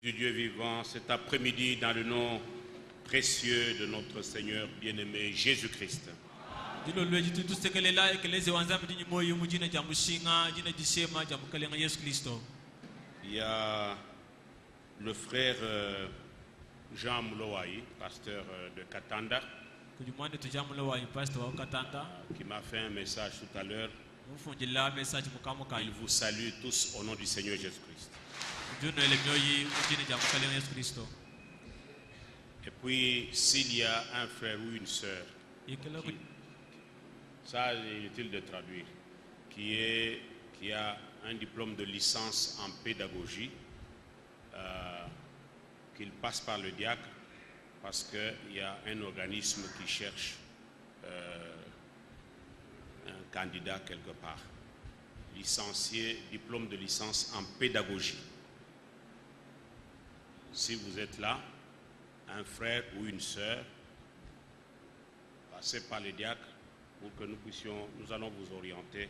Du Dieu vivant cet après-midi dans le nom précieux de notre Seigneur bien-aimé Jésus-Christ. Il y a le frère Jean Moulowaï, pasteur de Katanda, qui m'a fait un message tout à l'heure. Il vous salue tous au nom du Seigneur Jésus-Christ. Et puis, s'il y a un frère ou une sœur, ça est inutile de traduire, qui a un diplôme de licence en pédagogie, qu'il passe par le diacre, parce qu'il y a un organisme qui cherche un candidat quelque part, licencié, diplôme de licence en pédagogie. Si vous êtes là, un frère ou une sœur, passez par le diacre pour que nous allons vous orienter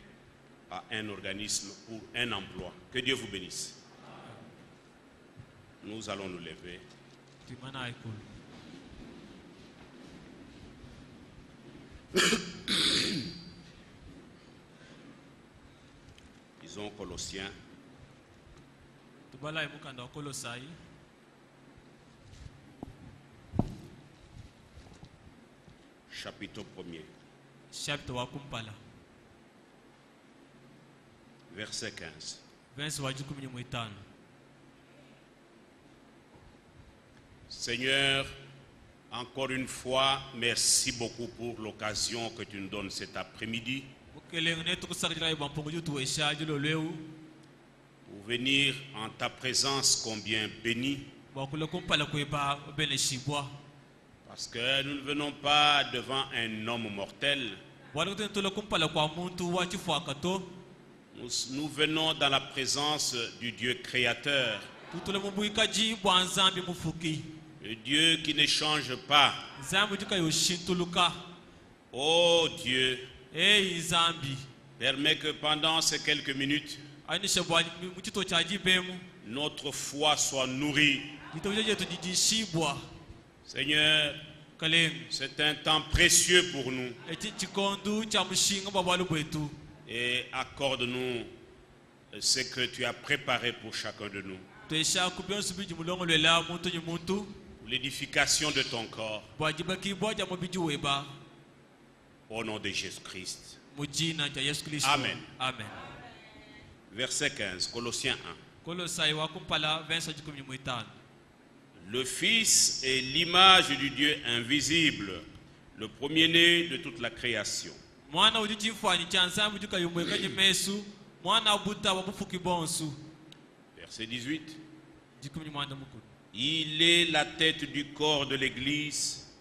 à un organisme pour un emploi. Que Dieu vous bénisse. Nous allons nous lever. Disons Colossiens. Chapitre 1er. Verset 15. Seigneur, encore une fois, merci beaucoup pour l'occasion que tu nous donnes cet après-midi pour venir en ta présence combien bénie. Parce que nous ne venons pas devant un homme mortel. Nous venons dans la présence du Dieu créateur. Le Dieu qui ne change pas. Oh Dieu, permets que pendant ces quelques minutes, notre foi soit nourrie. Seigneur, c'est un temps précieux pour nous. Et accorde-nous ce que tu as préparé pour chacun de nous. Pour l'édification de ton corps. Au nom de Jésus-Christ. Amen. Amen. Verset 15, Colossiens 1. Le Fils est l'image du Dieu invisible, le premier-né de toute la création. Verset 18. Il est la tête du corps de l'Église.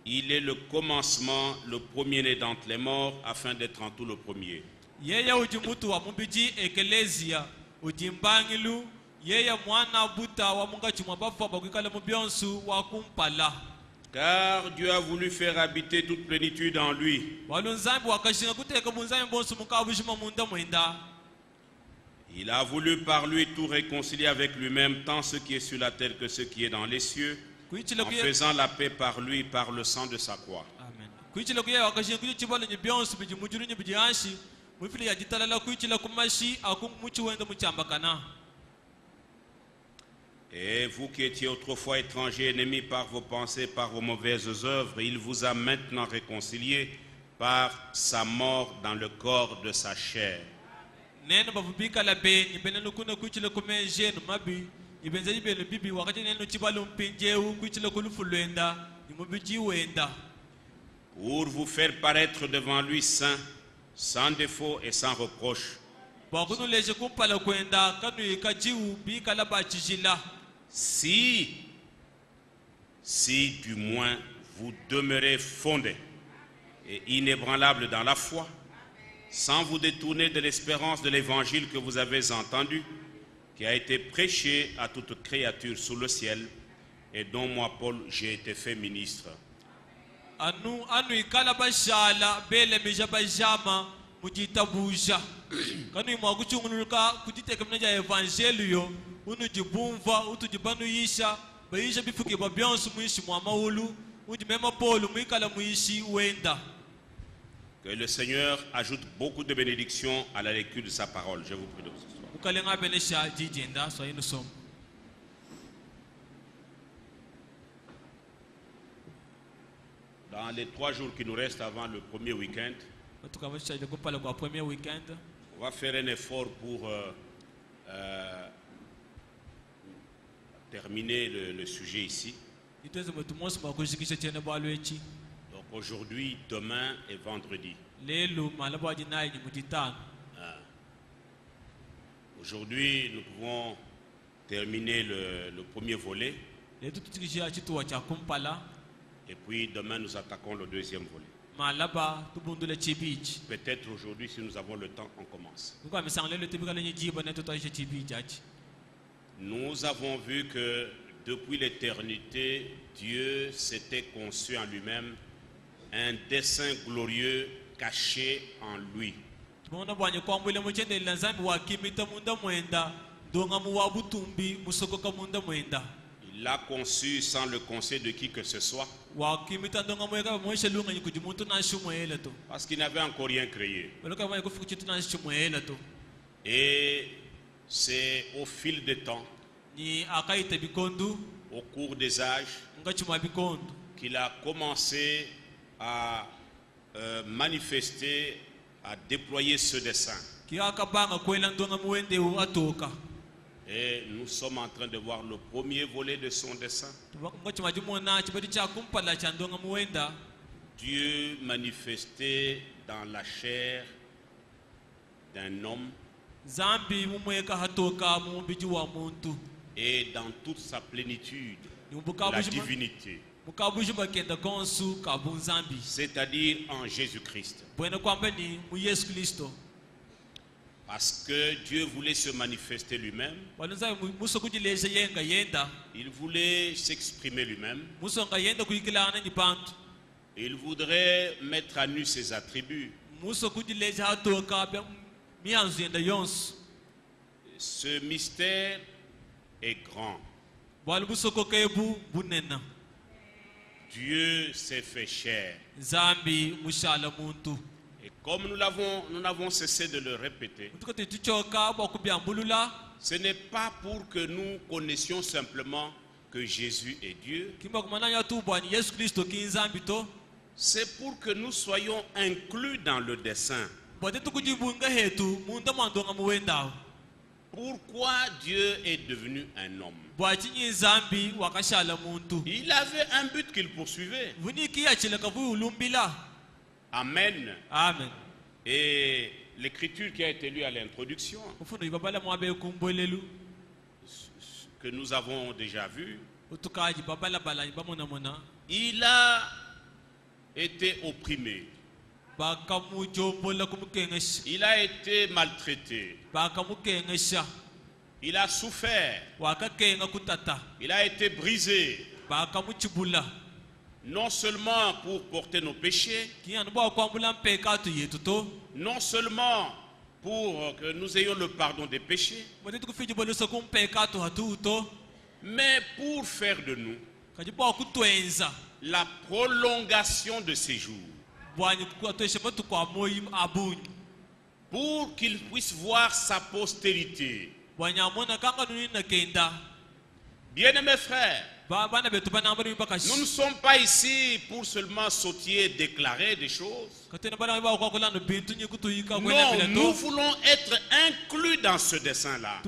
Il est le commencement, le premier-né d'entre les morts, afin d'être en tout le premier. Car Dieu a voulu faire habiter toute plénitude en lui. Il a voulu par lui tout réconcilier avec lui-même, tant ce qui est sur la terre que ce qui est dans les cieux, en faisant la paix par lui, par le sang de sa croix. Et vous qui étiez autrefois étrangers, ennemis par vos pensées, par vos mauvaises œuvres, il vous a maintenant réconciliés par sa mort dans le corps de sa chair. Pour vous faire paraître devant lui saint, sans défaut et sans reproche. Si du moins vous demeurez fondés et inébranlables dans la foi, sans vous détourner de l'espérance de l'évangile que vous avez entendu, qui a été prêché à toute créature sous le ciel, et dont moi, Paul, j'ai été fait ministre. Que le Seigneur ajoute beaucoup de bénédictions à la lecture de sa parole. Je vous prie de vous asseoir. Dans les 3 jours qui nous restent avant le premier week-end, on va faire un effort pour terminer le sujet ici. Donc aujourd'hui, demain et vendredi. Aujourd'hui, nous pouvons terminer le premier volet. Et puis demain, nous attaquons le deuxième volet. Peut-être aujourd'hui, si nous avons le temps, on commence. Nous avons vu que depuis l'éternité, Dieu s'était conçu en lui-même un dessein glorieux caché en lui. Il l'a conçu sans le conseil de qui que ce soit. Parce qu'il n'avait encore rien créé. Et c'est au fil des temps, au cours des âges, qu'il a commencé à manifester, à déployer ce dessein. Et nous sommes en train de voir le premier volet de son dessein. Dieu manifesté dans la chair d'un homme et dans toute sa plénitude, la divinité, c'est-à-dire en Jésus-Christ. Parce que Dieu voulait se manifester lui-même, il voulait s'exprimer lui-même, il voudrait mettre à nu ses attributs. Ce mystère est grand. Dieu s'est fait chair. Et comme nous n'avons cessé de le répéter, ce n'est pas pour que nous connaissions simplement que Jésus est Dieu. C'est pour que nous soyons inclus dans le dessein. Pourquoi Dieu est devenu un homme? Il avait un but qu'il poursuivait. Amen. Amen. Et l'écriture qui a été lue à l'introduction, que nous avons déjà vu, il a été opprimé. Il a été maltraité. Il a souffert. Il a été brisé. Non seulement pour porter nos péchés, non seulement pour que nous ayons le pardon des péchés, mais pour faire de nous la prolongation de ses jours. Pour qu'il puisse voir sa postérité. Bien-aimés frères, nous ne sommes pas ici pour seulement sautiller et déclarer des choses. Non, nous voulons être inclus dans ce dessein-là.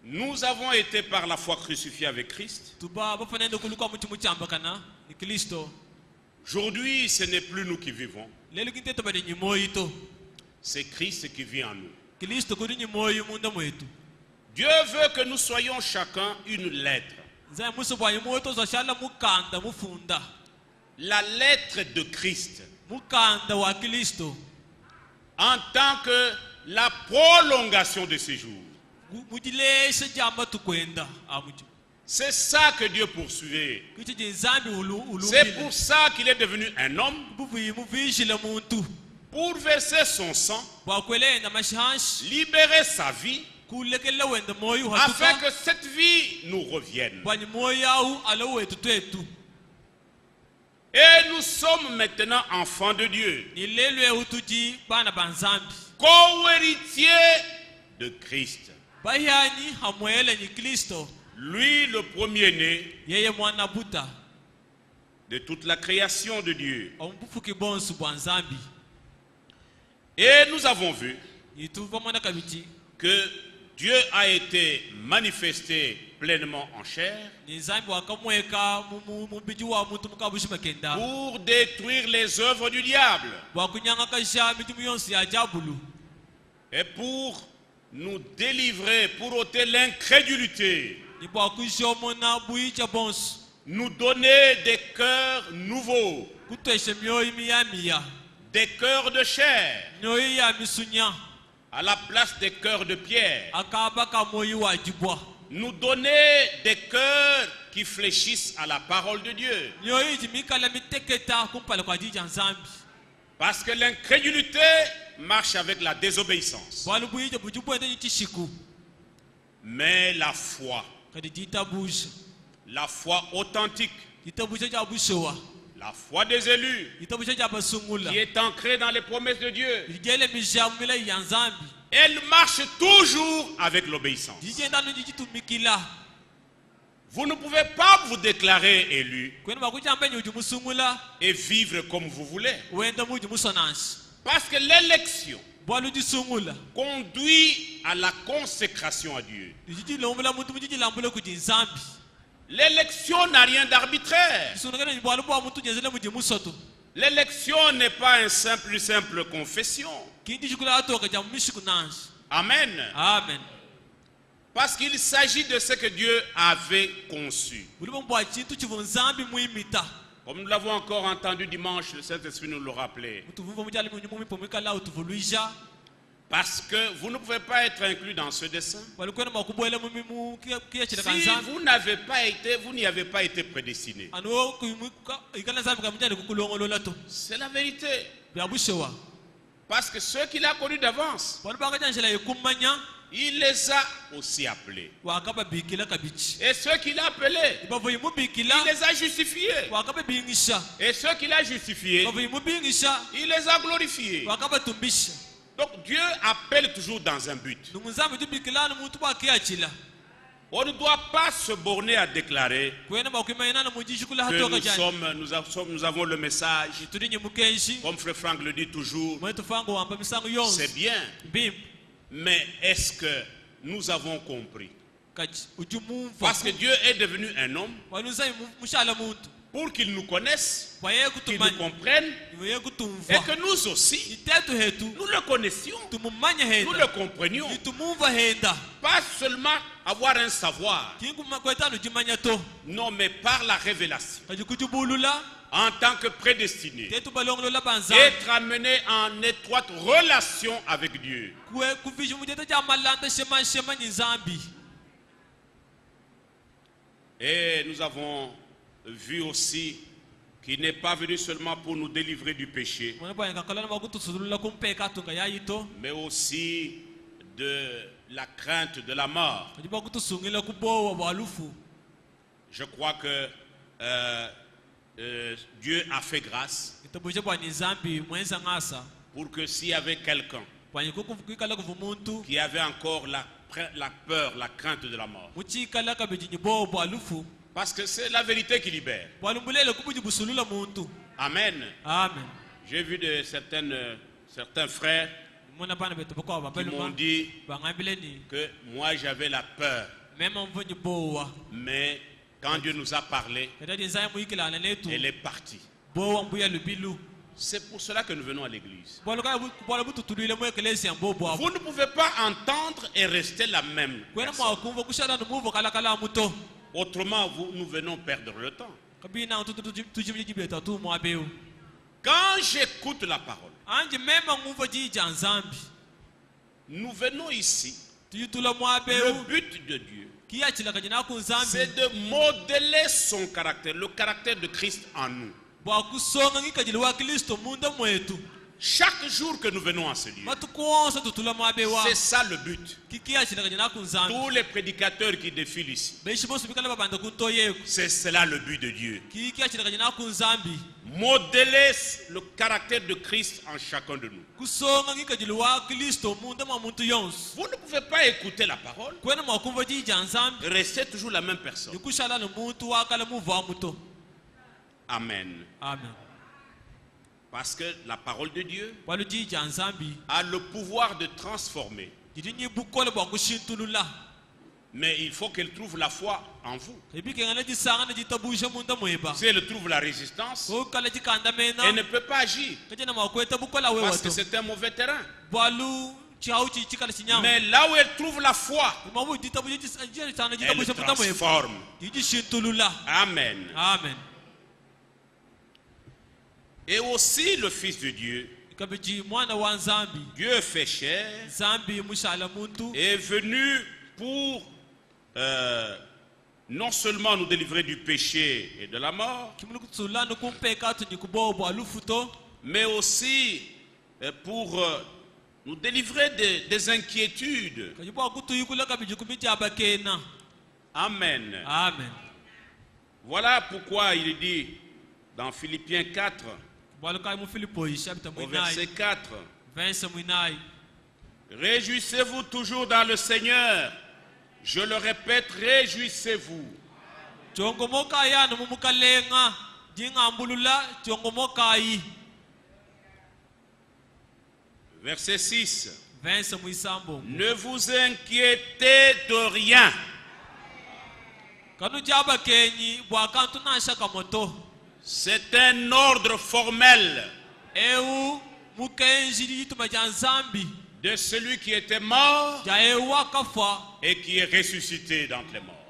Nous avons été par la foi crucifiés avec Christ. Aujourd'hui, ce n'est plus nous qui vivons. C'est Christ qui vit en nous. Dieu veut que nous soyons chacun une lettre. La lettre de Christ. En tant que la prolongation de ses jours. C'est ça que Dieu poursuivait. C'est pour ça qu'il est devenu un homme. pour verser son sang, libérer sa vie, afin que cette vie nous revienne. Et nous sommes maintenant enfants de Dieu, co-héritiers de Christ. Lui, le premier-né de toute la création de Dieu. Et nous avons vu que Dieu a été manifesté pleinement en chair pour détruire les œuvres du diable et pour nous délivrer, pour ôter l'incrédulité, nous donner des cœurs nouveaux, des cœurs de chair, à la place des cœurs de pierre. Nous donner des cœurs qui fléchissent à la parole de Dieu. Parce que l'incrédulité marche avec la désobéissance. Mais la foi authentique, la foi des élus, qui est ancrée dans les promesses de Dieu, elle marche toujours avec l'obéissance. Vous ne pouvez pas vous déclarer élu et vivre comme vous voulez. Parce que l'élection conduit à la consécration à Dieu. L'élection n'a rien d'arbitraire. L'élection n'est pas une simple confession. Amen. Amen. Parce qu'il s'agit de ce que Dieu avait conçu. Comme nous l'avons encore entendu dimanche, le Saint-Esprit nous le rappelait. Parce que vous ne pouvez pas être inclus dans ce dessein. Si vous n'avez pas été, vous n'y avez pas été prédestiné. C'est la vérité. Parce que ceux qu'il a connus d'avance, il les a aussi appelés. Et ceux qu'il a appelés, il les a justifiés. Et ceux qu'il a justifiés, il les a glorifiés. Donc Dieu appelle toujours dans un but. On ne doit pas se borner à déclarer que nous avons le message. Comme Frère Franck le dit toujours, c'est bien. Mais est-ce que nous avons compris? Parce que Dieu est devenu un homme pour qu'il nous connaisse, qu'il nous comprenne, et que nous aussi, nous le connaissions, nous le comprenions. Pas seulement avoir un savoir, non, mais par la révélation. En tant que prédestiné, être amené en étroite relation avec Dieu. Et nous avons vu aussi qu'il n'est pas venu seulement pour nous délivrer du péché, mais aussi de la crainte de la mort. Je crois que Dieu a fait grâce pour que s'il y avait quelqu'un qui avait encore la peur, la crainte de la mort, parce que c'est la vérité qui libère. Amen. Amen. J'ai vu de certains frères qui m'ont dit que moi j'avais la peur. Mais quand Dieu nous a parlé, elle est partie. C'est pour cela que nous venons à l'église. Vous ne pouvez pas entendre et rester la même personne. Autrement, nous venons perdre le temps. Quand j'écoute la parole, nous venons ici. Le but de Dieu, c'est de modeler son caractère, le caractère de Christ en nous. chaque jour que nous venons à ce lieu, c'est ça le but. Tous les prédicateurs qui défilent ici, c'est cela le but de Dieu. Modeler le caractère de Christ en chacun de nous. Vous ne pouvez pas écouter la parole, restez toujours la même personne. Amen. Amen. Parce que la parole de Dieu a le pouvoir de transformer. Mais il faut qu'elle trouve la foi en vous. Si elle trouve la résistance, elle ne peut pas agir. Parce que c'est un mauvais terrain. Mais là où elle trouve la foi, elle transforme. Amen. Amen. Et aussi le Fils de Dieu, Dieu fait chair, est venu pour non seulement nous délivrer du péché et de la mort, mais aussi pour nous délivrer des inquiétudes. Amen. Amen. Voilà pourquoi il dit dans Philippiens 4, au verset 4, réjouissez-vous toujours dans le Seigneur. Je le répète, réjouissez-vous. Verset 6. Ne vous inquiétez de rien. C'est un ordre formel de celui qui était mort et qui est ressuscité d'entre les morts.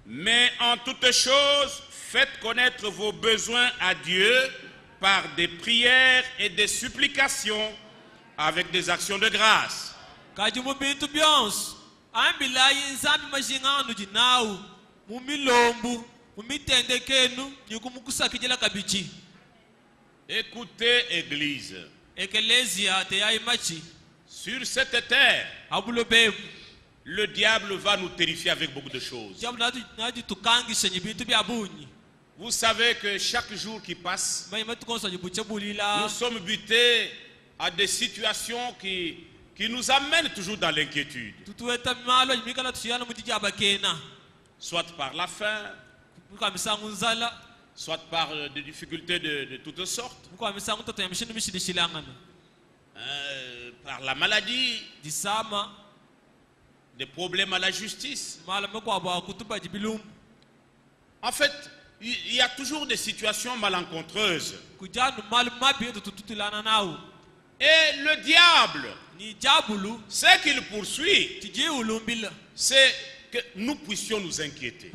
Mais en toutes choses, faites connaître vos besoins à Dieu par des prières et des supplications avec des actions de grâce. Écoutez, Église. Sur cette terre, le diable va nous terrifier avec beaucoup de choses. Vous savez que chaque jour qui passe, nous sommes butés à des situations qui nous amènent toujours dans l'inquiétude. Soit par la faim, soit par des difficultés de toutes sortes, par la maladie, des problèmes à la justice. En fait, il y a toujours des situations malencontreuses. Et le diable, ce qu'il poursuit, c'est que nous puissions nous inquiéter.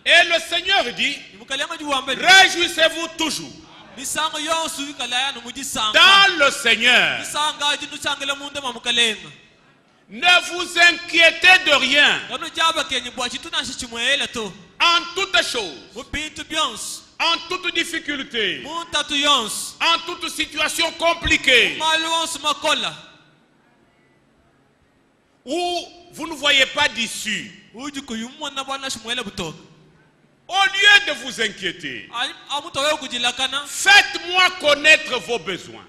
Et le Seigneur dit, réjouissez-vous toujours dans le Seigneur. Ne vous inquiétez de rien. En toutes choses, en toute difficulté, en toute situation compliquée, où vous ne voyez pas d'issue, au lieu de vous inquiéter, faites-moi connaître vos besoins.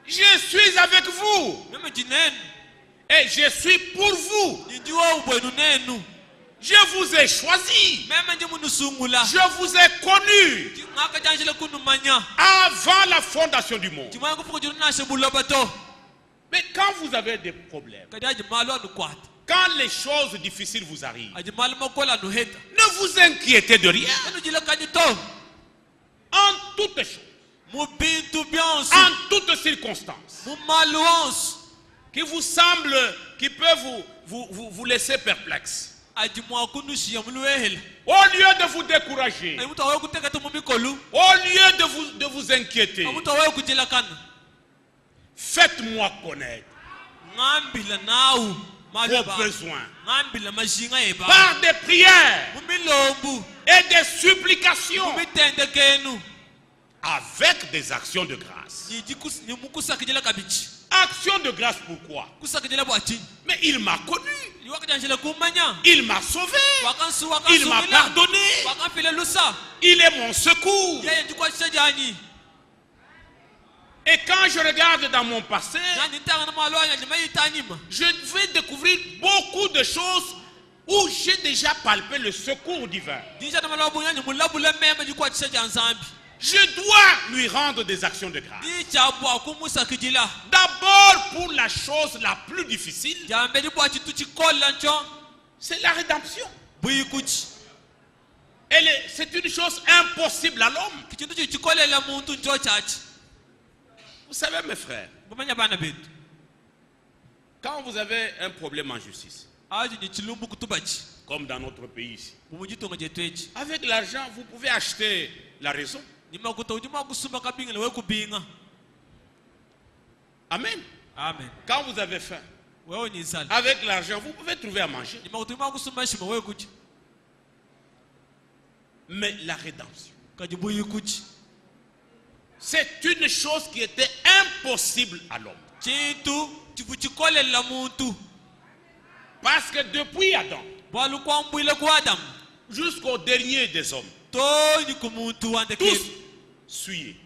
Je suis avec vous et je suis pour vous. Je vous ai choisi. Je vous ai connu avant la fondation du monde. Mais quand vous avez des problèmes, quand les choses difficiles vous arrivent, ne vous inquiétez de rien. En toutes choses, en toutes circonstances, qui vous semblent, qui peuvent vous laisser perplexe. Au lieu de vous décourager, au lieu de vous inquiéter, faites-moi connaître vos besoins par des prières et des supplications avec des actions de grâce. Action de grâce pourquoi? Mais il m'a connu, il m'a sauvé, il m'a pardonné, il est mon secours. Et quand je regarde dans mon passé, je vais découvrir beaucoup de choses où j'ai déjà palpé le secours divin. Je dois lui rendre des actions de grâce. D'abord pour la chose la plus difficile, c'est la rédemption. C'est une chose impossible à l'homme. Vous savez mes frères, quand vous avez un problème en justice, comme dans notre pays ici, avec l'argent vous pouvez acheter la raison. Amen. Amen. Quand vous avez faim, avec l'argent vous pouvez trouver à manger. Mais la rédemption, c'est une chose qui était impossible à l'homme. Parce que depuis Adam jusqu'au dernier des hommes, tous souillés.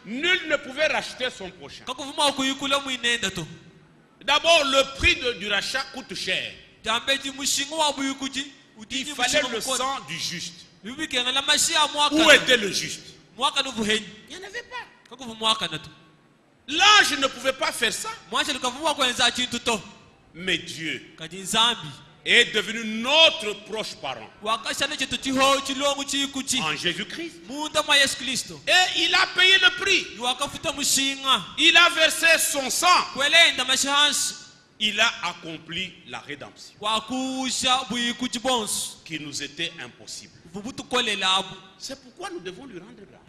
Nul ne pouvait racheter son prochain. D'abord, le prix du rachat coûte cher. Il fallait le sang du juste. Où était le juste? Il n'y en avait pas. L'ange ne pouvait pas faire ça. Mais Dieu est devenu notre proche parent en Jésus-Christ. Et il a payé le prix. Il a versé son sang. Il a accompli la rédemption qui nous était impossible. C'est pourquoi nous devons lui rendre grâce.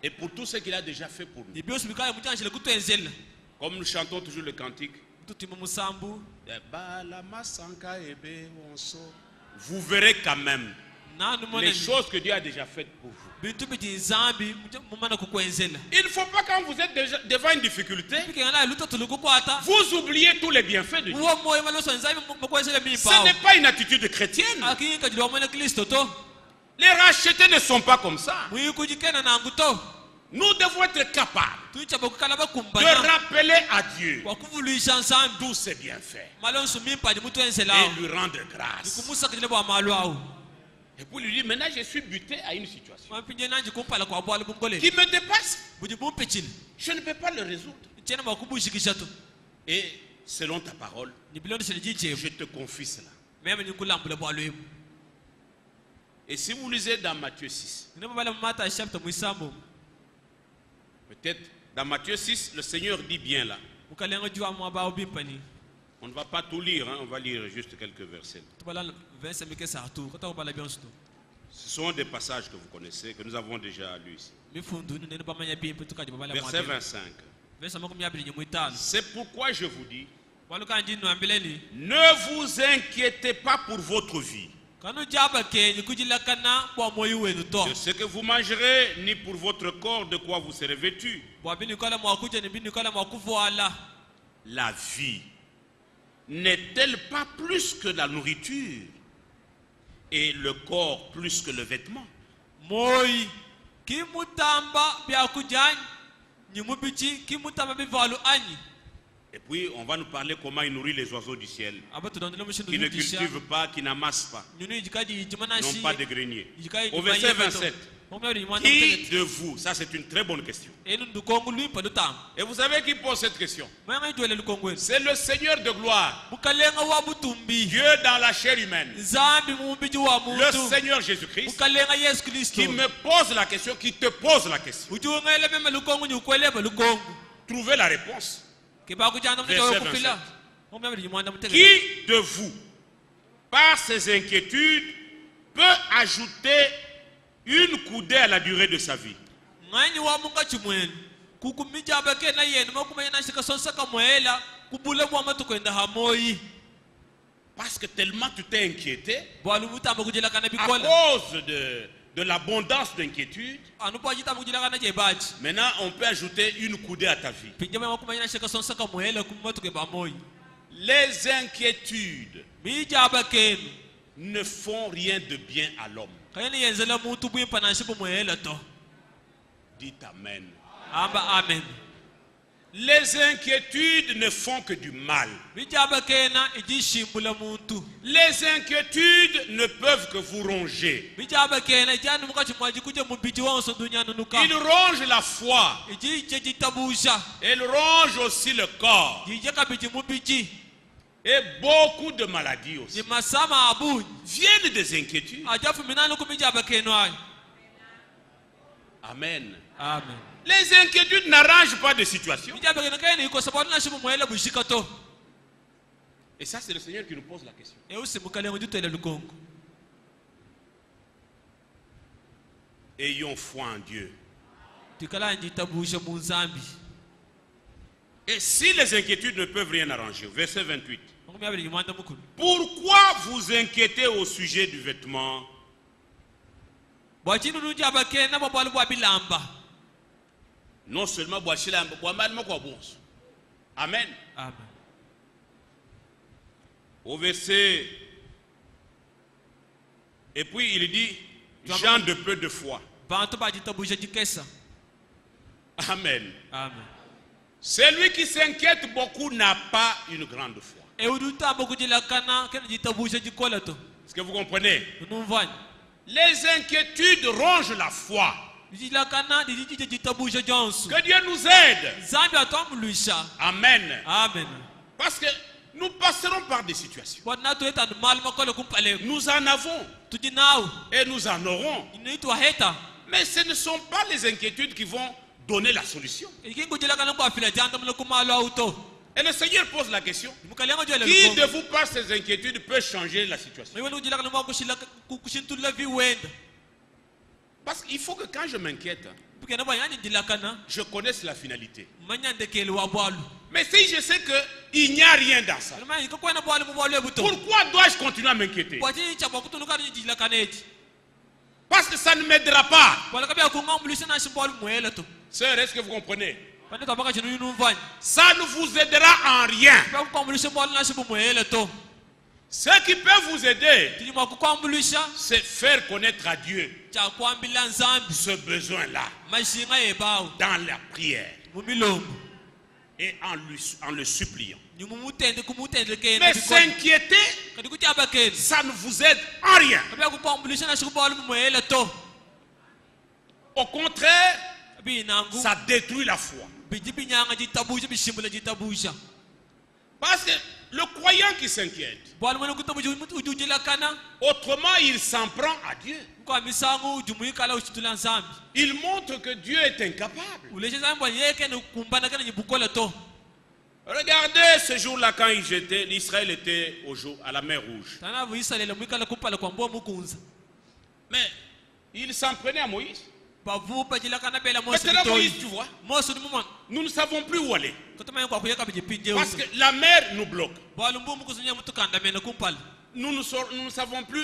Et pour tout ce qu'il a déjà fait pour nous. Comme nous chantons toujours le cantique, vous verrez quand même les choses que Dieu a déjà faites pour vous. Il ne faut pas, quand vous êtes déjà devant une difficulté, vous oubliez tous les bienfaits de Dieu. Ce n'est pas une attitude chrétienne. Les rachetés ne sont pas comme ça. Nous devons être capables de rappeler à Dieu tous ses bienfaits et lui rendre grâce. Et pour lui dire, maintenant je suis buté à une situation qui me dépasse. Je ne peux pas le résoudre. Et selon ta parole, je te confie cela. Et si vous lisez dans Matthieu 6, peut-être dans Matthieu 6, le Seigneur dit bien là. On ne va pas tout lire, hein, on va lire juste quelques versets. Ce sont des passages que vous connaissez, que nous avons déjà lus ici. Verset 25. C'est pourquoi je vous dis, ne vous inquiétez pas pour votre vie, de ce que vous mangerez, ni pour votre corps de quoi vous serez vêtu. La vie n'est-elle pas plus que la nourriture et le corps plus que le vêtement? Et puis on va nous parler comment il nourrit les oiseaux du ciel, qui ne cultivent pas, qui n'amassent pas, n'ont pas de grenier. Au verset 27, qui de vous, ça c'est une très bonne question. Et vous savez qui pose cette question? C'est le Seigneur de gloire, Dieu dans la chair humaine, le Seigneur Jésus-Christ, qui me pose la question, qui te pose la question. Trouvez la réponse. Verset 27. Qui de vous, par ses inquiétudes, peut ajouter une coudée à la durée de sa vie? Parce que tellement tu t'es inquiété à cause de l'abondance d'inquiétude. Maintenant, on peut ajouter une coudée à ta vie. Les inquiétudes ne font rien de bien à l'homme. Dites Amen. Amen. Les inquiétudes ne font que du mal. Les inquiétudes ne peuvent que vous ronger. Ils rongent la foi. Ils rongent aussi le corps. Et beaucoup de maladies aussi viennent des inquiétudes. Amen. Amen. Les inquiétudes n'arrangent pas de situation. Et ça, c'est le Seigneur qui nous pose la question. Ayons foi en Dieu. Et si les inquiétudes ne peuvent rien arranger, verset 28. Pourquoi vous inquiétez au sujet du vêtement? Non seulement Amen. Amen. Au verset. Et puis il dit, gens de peu de foi. Amen. Amen. Celui qui s'inquiète beaucoup n'a pas une grande foi. Est-ce que vous comprenez? Les inquiétudes rongent la foi. Que Dieu nous aide. Amen. Amen. Parce que nous passerons par des situations. Nous en avons. Et nous en aurons. Mais ce ne sont pas les inquiétudes qui vont donner la solution. Et le Seigneur pose la question. Qui de vous par ces inquiétudes peut changer la situation? Parce qu'il faut que quand je m'inquiète, je connaisse la finalité. Mais si je sais qu'il n'y a rien dans ça, pourquoi dois-je continuer à m'inquiéter? Parce que ça ne m'aidera pas. Sœur, est-ce que vous comprenez? Ça ne vous aidera en rien. Ce qui peut vous aider, c'est faire connaître à Dieu ce besoin-là dans la prière et en le suppliant. Mais s'inquiéter, ça ne vous aide en rien. Au contraire, ça détruit la foi. Parce que le croyant qui s'inquiète, autrement il s'en prend à Dieu. Il montre que Dieu est incapable. Regardez ce jour-là quand l'Israël était à la mer Rouge. Mais il s'en prenait à Moïse. Maintenant Moïse, tu vois, nous ne savons plus où aller. Parce que la mer nous bloque. Nous ne savons plus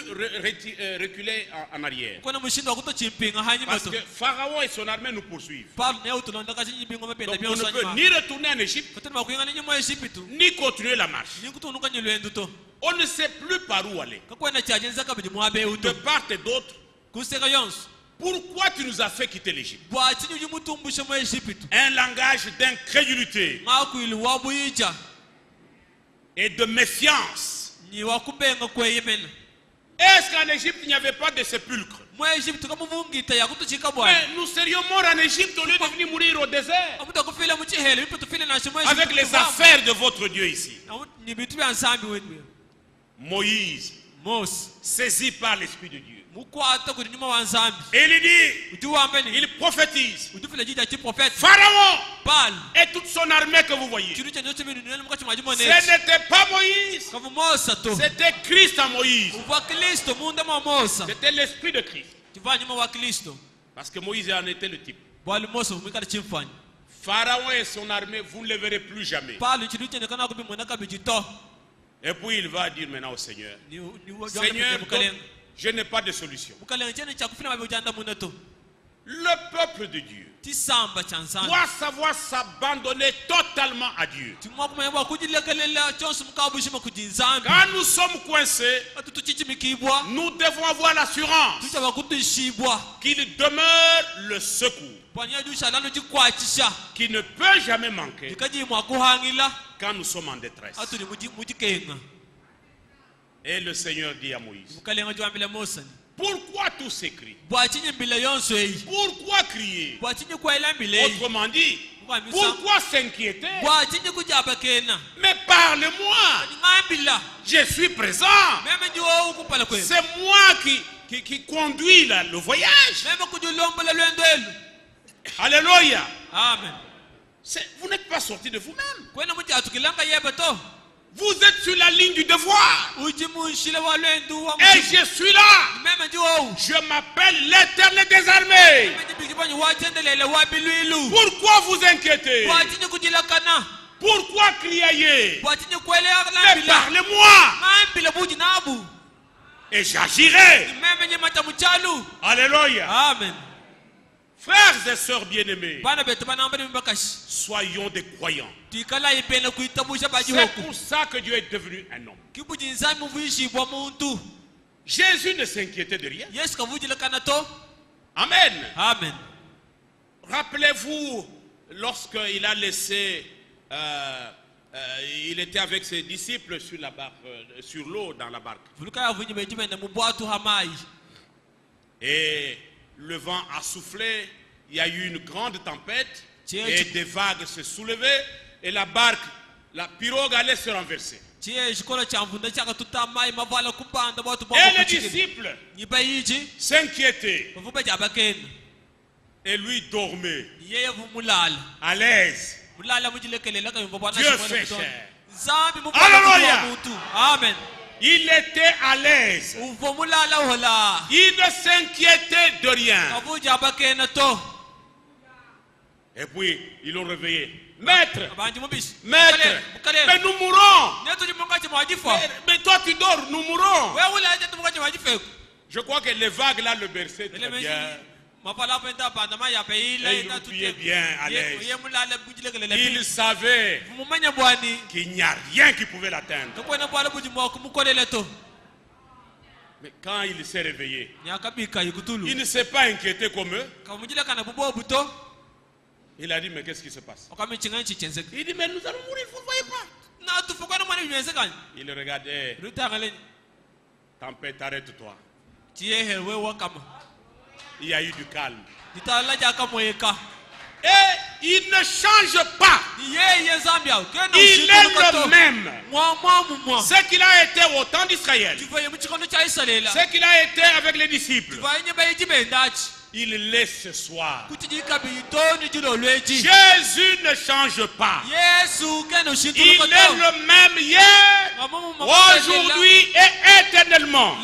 reculer en arrière. Parce que Pharaon et son armée nous poursuivent. Donc on ne peut ni retourner en Égypte, ni continuer la marche. On ne sait plus par où aller. De part et d'autre. Pourquoi tu nous as fait quitter l'Égypte? Un langage d'incrédulité et de méfiance. Est-ce qu'en Égypte il n'y avait pas de sépulcre? Mais nous serions morts en Égypte au lieu de venir mourir au désert. Avec les affaires de votre Dieu ici. Moïse, saisi par l'Esprit de Dieu. Et il dit, il prophétise. Pharaon et toute son armée que vous voyez, ce n'était pas Moïse, c'était Christ en Moïse. C'était l'Esprit de Christ. Parce que Moïse en était le type. Pharaon et son armée, vous ne les verrez plus jamais. Et puis il va dire maintenant au Seigneur, Seigneur, je n'ai pas de solution. Le peuple de Dieu doit savoir s'abandonner totalement à Dieu. Quand nous sommes coincés, nous devons avoir l'assurance qu'il demeure le secours qui ne peut jamais manquer quand nous sommes en détresse. Et le Seigneur dit à Moïse, pourquoi tous ces cris? Pourquoi crier? Autrement dit, pourquoi s'inquiéter? Mais parle-moi. Je suis présent. C'est moi qui conduis le voyage. Alléluia. Amen. Vous n'êtes pas sorti de vous-même. Vous êtes sur la ligne du devoir. Et je suis là. Je m'appelle l'Éternel des armées. Pourquoi vous inquiétez? Pourquoi criez? Mais parlez-moi. Et j'agirai. Alléluia. Amen. Frères et sœurs bien-aimés, soyons des croyants. C'est pour ça que Dieu est devenu un homme. Jésus ne s'inquiétait de rien. Amen. Amen. Rappelez-vous, lorsqu'il a laissé, il était avec ses disciples sur la barque, sur l'eau dans la barque. Et le vent a soufflé, il y a eu une grande tempête, et des vagues se soulevaient, et la barque, la pirogue allait se renverser. Et les disciples s'inquiétaient. Et lui dormait à l'aise. Dieu fait chair. Alléluia. Amen. Il était à l'aise. Il ne s'inquiétait de rien. Et puis, ils l'ont réveillé. Maître, maître, mais nous mourrons. Mais toi tu dors, nous mourrons. Je crois que les vagues là le berçaient très bien. Et il repliait bien à l'aise. Il savait qu'il n'y a rien qui pouvait l'atteindre. Mais quand il s'est réveillé, il ne s'est pas inquiété comme eux. Il a dit, mais qu'est-ce qui se passe? Il dit, mais nous allons mourir, vous ne voyez pas. Il regardait. Tempête, arrête-toi. Il y a eu du calme. Et il ne change pas. Il est le même. Ce qu'il a été au temps d'Israël, ce qu'il a été avec les disciples, il l'est ce soir. Jésus ne change pas. Il est le même hier, aujourd'hui et éternellement.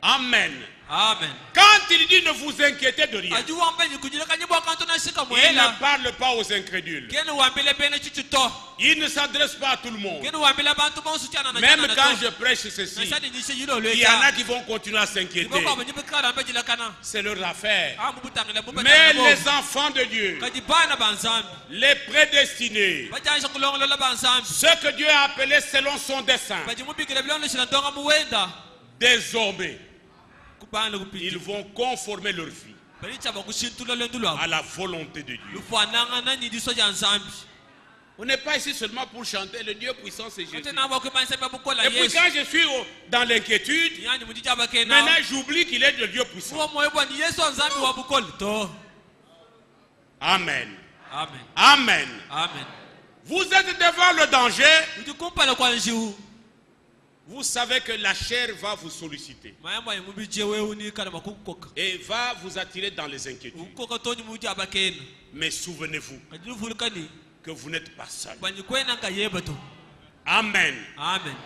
Amen. Amen. Quand il dit ne vous inquiétez de rien, il ne parle pas aux incrédules. Il ne s'adresse pas à tout le monde. Même quand je prêche ceci, il y en a qui vont continuer à s'inquiéter. C'est leur affaire. Mais les enfants de Dieu, les prédestinés, ceux que Dieu a appelés selon son dessein, désormais, ils vont conformer leur vie à la volonté de Dieu. On n'est pas ici seulement pour chanter le Dieu puissant, c'est Jésus. Et puis quand je suis dans l'inquiétude, maintenant j'oublie qu'il est le Dieu puissant. Amen. Amen. Amen. Amen. Vous êtes devant le danger. Vous savez que la chair va vous solliciter et va vous attirer dans les inquiétudes. Mais souvenez-vous que vous n'êtes pas seul. Amen. Amen.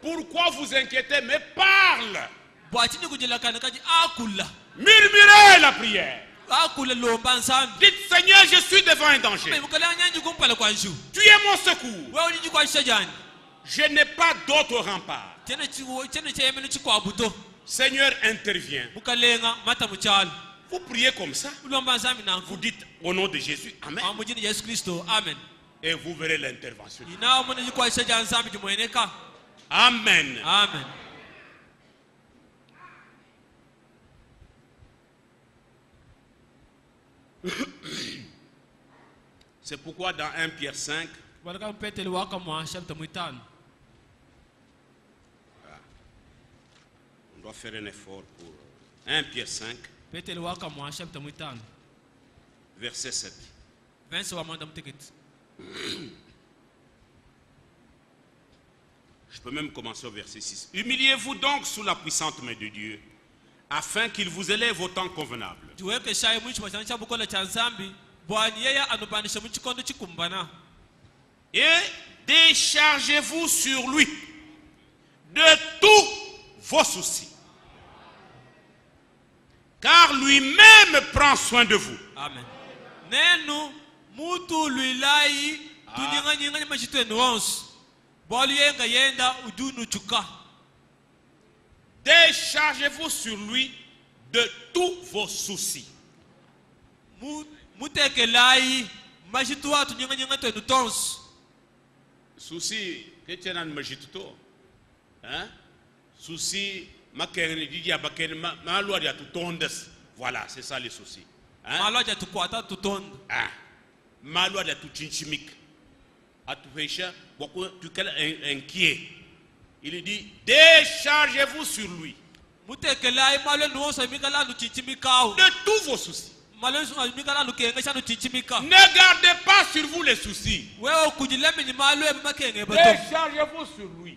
Pourquoi vous inquiétez? Mais parle. Murmurez la prière. Dites, Seigneur, je suis devant un danger. Tu es mon secours. Je n'ai pas d'autre rempart. Seigneur, interviens. Vous priez comme ça. Vous dites au nom de Jésus, Amen. Et vous verrez l'intervention. Amen. Amen. C'est pourquoi dans 1 Pierre 5, on doit faire un effort pour 1 Pierre 5, verset 7. Je peux même commencer au verset 6. Humiliez-vous donc sous la puissante main de Dieu, afin qu'il vous élève au temps convenable. Et déchargez-vous sur lui de tous vos soucis, car lui-même prend soin de vous. Amen. Déchargez-vous sur lui de tous vos soucis. Souci, que tu as majituto, hein? Souci, voilà, c'est ça les soucis. Malwa de tout chinchimik. À tout péché, beaucoup tu es inquiet. Il dit déchargez-vous sur lui de tous vos soucis. Ne gardez pas sur vous les soucis. Déchargez-vous sur lui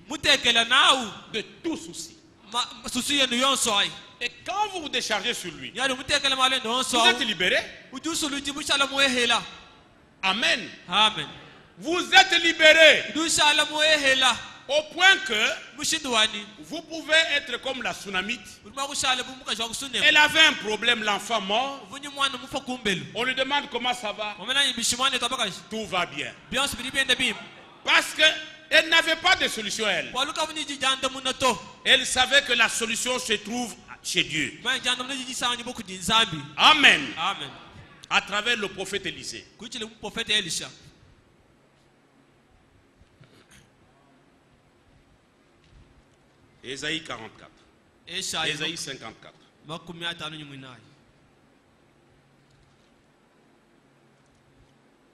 de tous soucis. Et quand vous vous déchargez sur lui, vous êtes libéré. Amen. Amen. Vous êtes libéré. Au point que vous pouvez être comme la Sunamite. Elle avait un problème, l'enfant mort. On lui demande comment ça va. Tout va bien. Parce qu'elle n'avait pas de solution, elle. Elle savait que la solution se trouve chez Dieu. Amen. Amen. À travers le prophète Élisée. Ésaïe 44. Ésaïe 54.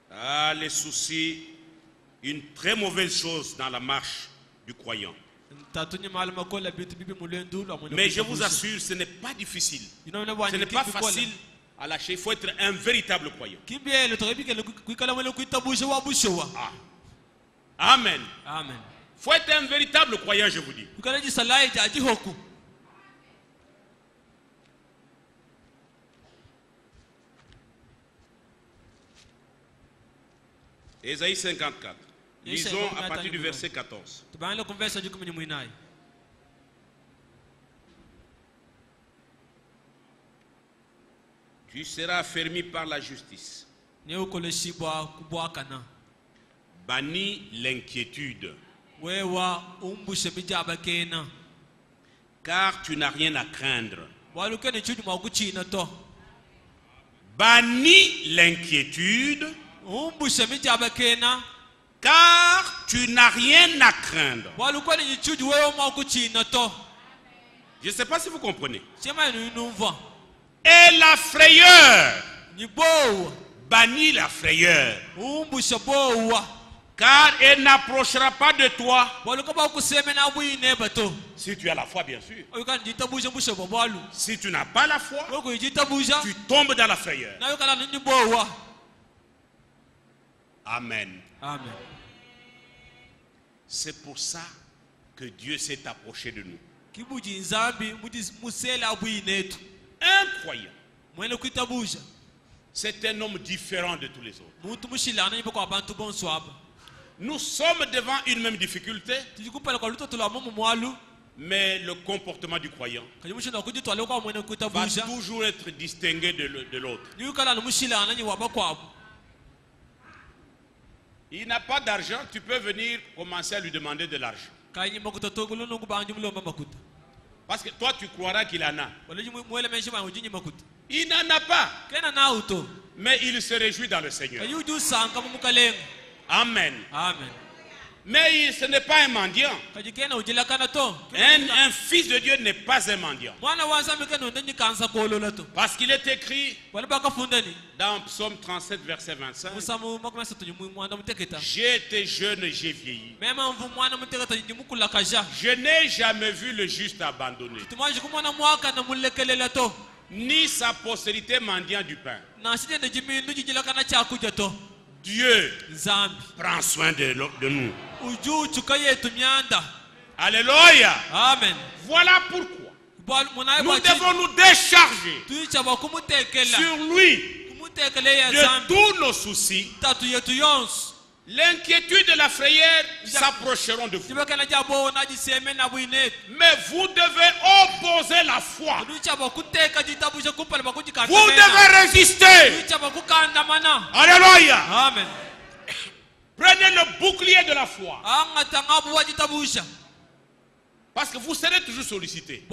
Ah, les soucis, une très mauvaise chose dans la marche du croyant. Mais je vous assure, ce n'est pas difficile. Ce n'est pas facile à lâcher. Il faut être un véritable croyant. Ah. Amen. Amen. Il faut être un véritable croyant, je vous dis. Ésaïe 54. Lisons à partir du verset 14. Tu seras affermi par la justice. Bannis l'inquiétude. Car tu n'as rien à craindre. Bannis l'inquiétude. Car tu n'as rien à craindre. Je ne sais pas si vous comprenez. Et la frayeur. Bannis la frayeur. Car elle n'approchera pas de toi. Si tu as la foi, bien sûr. Si tu n'as pas la foi, tu tombes dans la frayeur. Amen. Amen. C'est pour ça que Dieu s'est approché de nous. Un croyant, c'est un homme différent de tous les autres. Nous sommes devant une même difficulté. Mais le comportement du croyant va toujours être distingué de l'autre. Il n'a pas d'argent, tu peux venir commencer à lui demander de l'argent. Parce que toi tu croiras qu'il en a. Il n'en a pas. Mais il se réjouit dans le Seigneur. Amen. Amen. Mais ce n'est pas un mendiant. Un fils de Dieu n'est pas un mendiant. Parce qu'il est écrit dans Psaume 37, verset 25. J'ai été jeune et j'ai vieilli. Je n'ai jamais vu le juste abandonné, ni sa postérité mendiant du pain. Dieu prend soin de nous. Alléluia. Amen. Voilà pourquoi nous devons nous décharger sur lui de tous nos soucis. L'inquiétude et la frayeur s'approcheront de vous. Mais vous devez opposer la foi. Vous devez résister. Alléluia. Amen. Prenez le bouclier de la foi. Parce que vous serez toujours sollicité.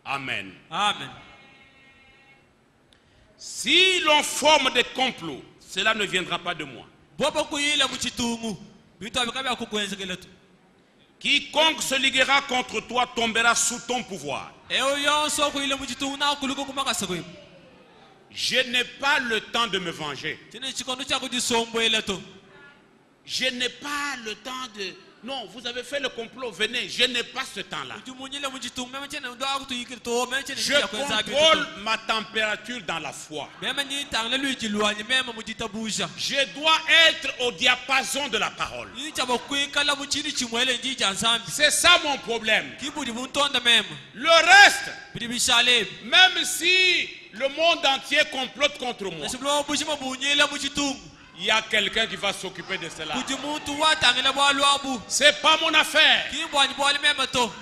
Amen. Amen. Si l'on forme des complots, cela ne viendra pas de moi. Quiconque se liguera contre toi tombera sous ton pouvoir. Je n'ai pas le temps de me venger. Je n'ai pas le temps de... Non, vous avez fait le complot, venez. Je n'ai pas ce temps-là. Je contrôle ma température dans la foi. Je dois être au diapason de la parole. C'est ça mon problème. Le reste, même si le monde entier complote contre moi, il y a quelqu'un qui va s'occuper de cela. C'est pas mon affaire.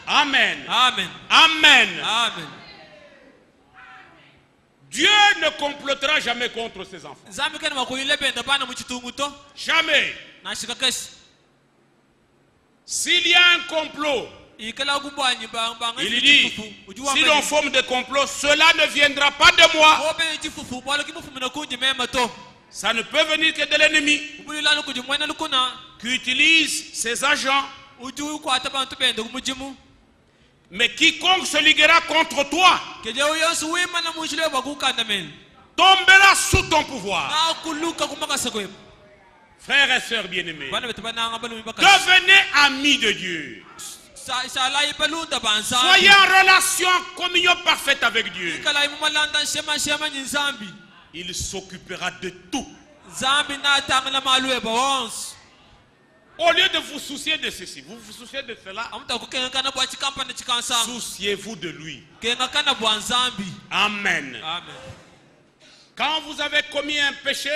Amen. Amen. Amen. Amen. Dieu ne complotera jamais contre ses enfants. Jamais. S'il y a un complot, il dit, si l'on forme des complots, cela ne viendra pas de moi. Ça ne peut venir que de l'ennemi qui utilise ses agents. Mais quiconque se liguera contre toi tombera sous ton pouvoir. Frères et sœurs bien-aimés, devenez amis de Dieu. Soyez en relation, en communion parfaite avec Dieu. Il s'occupera de tout. Au lieu de vous soucier de ceci, vous vous souciez de cela, souciez-vous de lui. Amen. Amen. Quand vous avez commis un péché,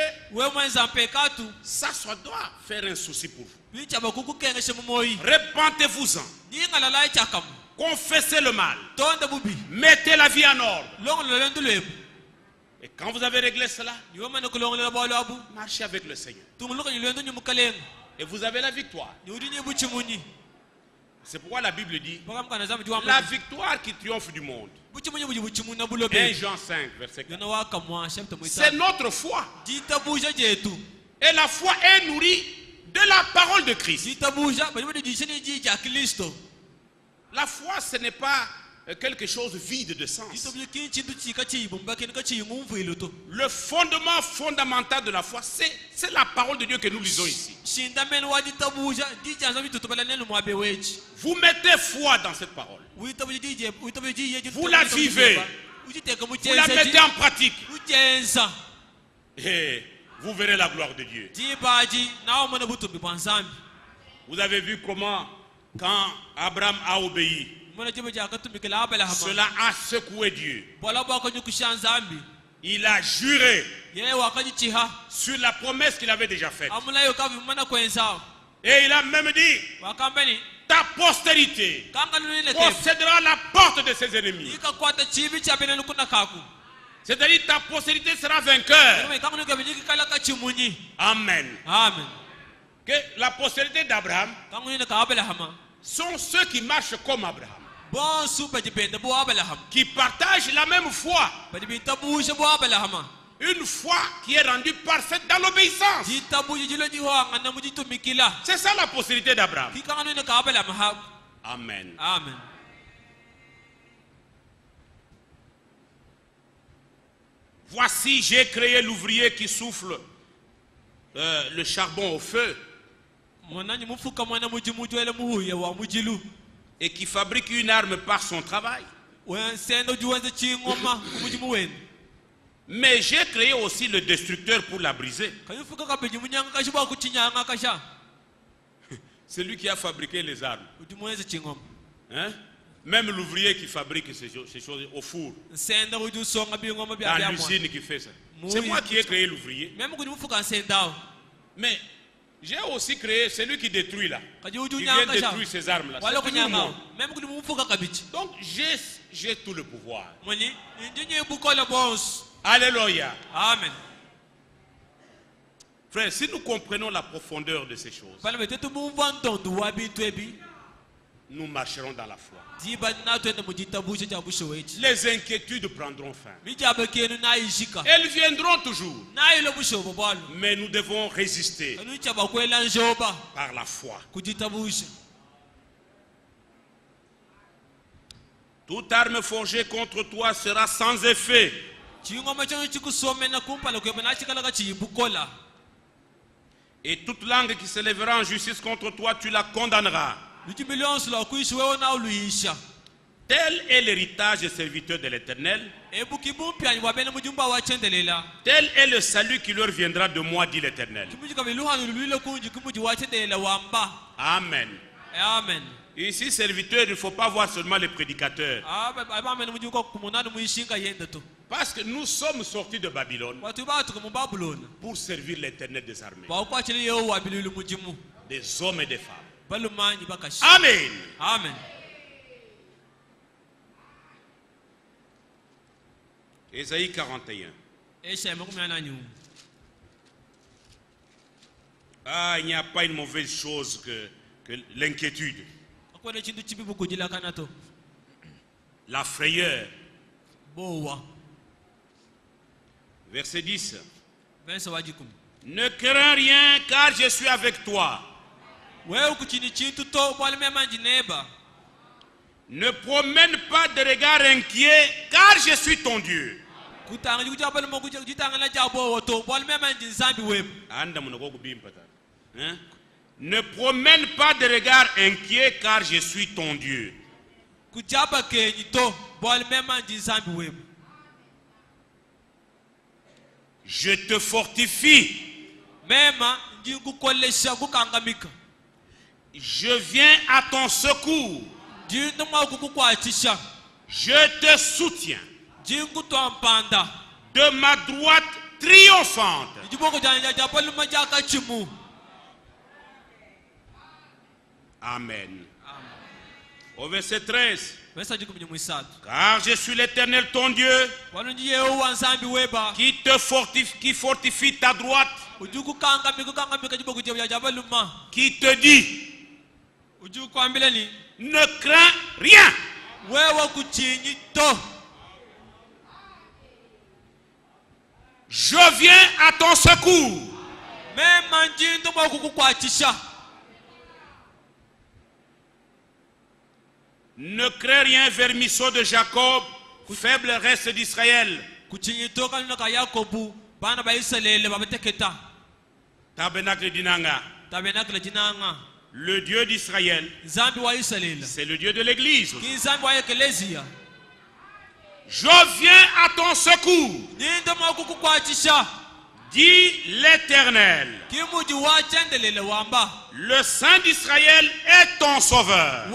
ça doit faire un souci pour vous. Repentez-vous-en. Confessez le mal. Mettez la vie en ordre. Et quand vous avez réglé cela, marchez avec le Seigneur. Et vous avez la victoire. C'est pourquoi la Bible dit, la victoire qui triomphe du monde. 1 Jean 5, verset 4. C'est notre foi. Et la foi est nourrie de la parole de Christ. La foi, ce n'est pas quelque chose vide de sens. Le fondement fondamental de la foi, c'est la parole de Dieu que nous lisons ici. Vous mettez foi dans cette parole. Vous la vivez. Vous la mettez en pratique. Et vous verrez la gloire de Dieu. Vous avez vu comment, quand Abraham a obéi, cela a secoué Dieu. Il a juré sur la promesse qu'il avait déjà faite. Et il a même dit, ta postérité possédera la porte de ses ennemis. C'est-à-dire ta postérité sera vainqueur. Amen. Amen. Que la postérité d'Abraham sont ceux qui marchent comme Abraham, qui partagent la même foi, une foi qui est rendue parfaite dans l'obéissance. C'est ça la postérité d'Abraham. Amen. Amen. Voici, j'ai créé l'ouvrier qui souffle le charbon au feu et qui fabrique une arme par son travail. Mais j'ai créé aussi le destructeur pour la briser. C'est lui qui a fabriqué les armes. Hein? Même l'ouvrier qui fabrique ces choses au four, dans l'usine qui fait ça. C'est moi qui ai créé l'ouvrier. Mais j'ai aussi créé celui qui détruit là, qui vient détruire ces armes là. Donc j'ai tout le pouvoir. Alléluia. Amen. Frère, si nous comprenons la profondeur de ces choses, nous marcherons dans la foi. Les inquiétudes prendront fin. Elles viendront toujours. Mais nous devons résister par la foi. Toute arme forgée contre toi sera sans effet. Et toute langue qui se lèvera en justice contre toi, tu la condamneras. Tel est l'héritage des serviteurs de l'Éternel. Tel est le salut qui leur viendra de moi, dit l'Éternel. Amen. Amen. Ici, serviteur, il ne faut pas voir seulement les prédicateurs. Parce que nous sommes sortis de Babylone pour servir l'Éternel des armées. Des hommes et des femmes. Amen. Amen. Ésaïe 41. Ah, il n'y a pas une mauvaise chose que l'inquiétude, la frayeur. Verset 10. Ne crains rien car je suis avec toi. Ne promène pas de regard inquiet car je suis ton Dieu. Hein? Ne promène pas de regard inquiet car je suis ton Dieu. Je te fortifie. Je viens à ton secours. Je te soutiens. De ma droite triomphante. Amen. Au verset 13. Car je suis l'Éternel ton Dieu qui fortifie ta droite, qui te dit ne crains rien. Je viens à ton secours. Ne crains rien, vermisseau de Jacob, faible reste d'Israël. Tabernacle d'Inanga. Le Dieu d'Israël, c'est le Dieu de l'Église. Je viens à ton secours, dit l'Éternel. Le Saint d'Israël est ton sauveur.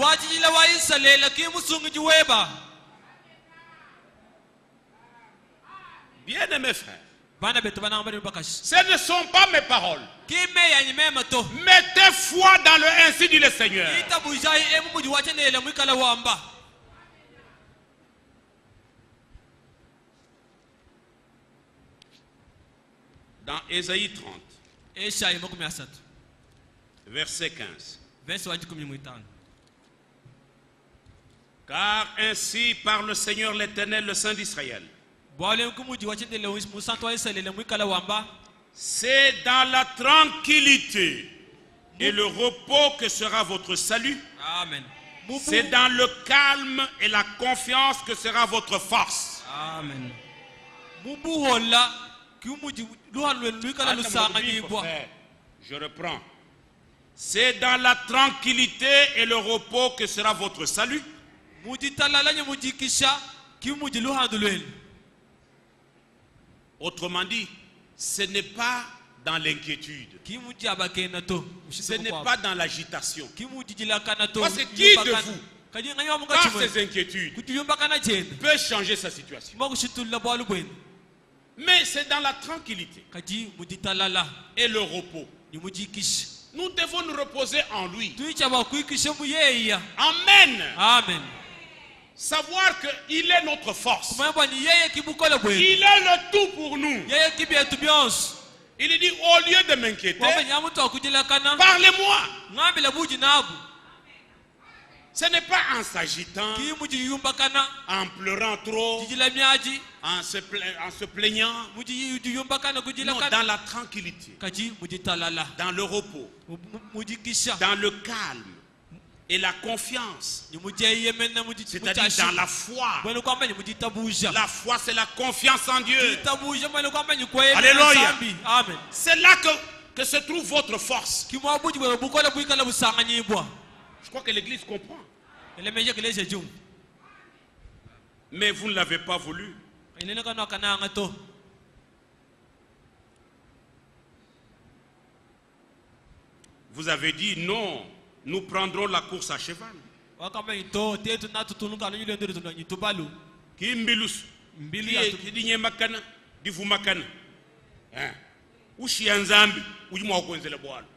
Bien-aimés frères, Ce ne sont pas mes paroles. Mettez foi dans le ainsi dit le Seigneur. Dans Ésaïe 30, verset 15. Car ainsi parle le Seigneur l'Éternel, le Saint d'Israël. C'est dans la tranquillité et le repos que sera votre salut. Amen. C'est dans le calme et la confiance que sera votre force. Amen. Je reprends. C'est dans la tranquillité et le repos que sera votre salut. Autrement dit, ce n'est pas dans l'inquiétude. Ce n'est pas dans l'agitation. Parce que qui de vous, par ses inquiétudes, peut changer sa situation? Mais c'est dans la tranquillité et le repos. Nous devons nous reposer en lui. Amen. Amen. Savoir qu'il est notre force. Il est le tout pour nous. Il dit, au lieu de m'inquiéter, parlez-moi. Ce n'est pas en s'agitant, en pleurant trop, en se plaignant. Non, dans la tranquillité, dans le repos, dans le calme et la confiance. C'est-à-dire dans la foi. La foi, c'est la confiance en Dieu. Alléluia. C'est là que se trouve votre force. Je crois que l'Église comprend. Mais vous ne l'avez pas voulu. Vous avez dit non, nous prendrons la course à cheval. Kimbilus. Kidinye makana, difu makana. Ushi yanzambi, ujumwa kwenzele bwalo.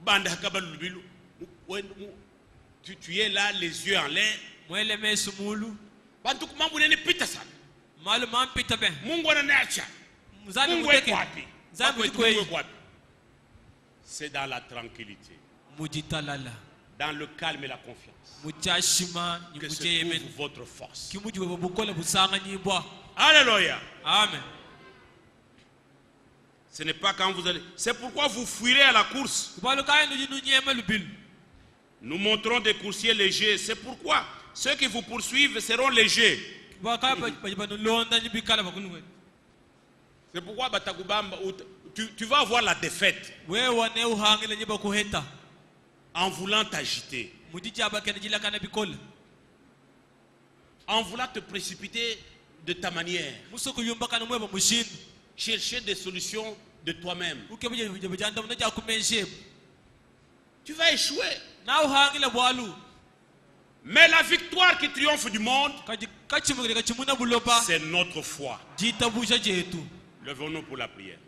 Banda hakabalu lubilu. Tu es là, les yeux en l'air. C'est dans la tranquillité, dans le calme et la confiance que se trouve votre force. Alléluia. Amen. Ce n'est pas quand vous allez. C'est pourquoi vous fuirez à la course. Nous montrons des coursiers légers. C'est pourquoi ceux qui vous poursuivent seront légers. C'est pourquoi tu vas avoir la défaite en voulant t'agiter, en voulant te précipiter de ta manière, chercher des solutions de toi-même. Tu vas échouer. Mais la victoire qui triomphe du monde, c'est notre foi. Levons-nous pour la prière.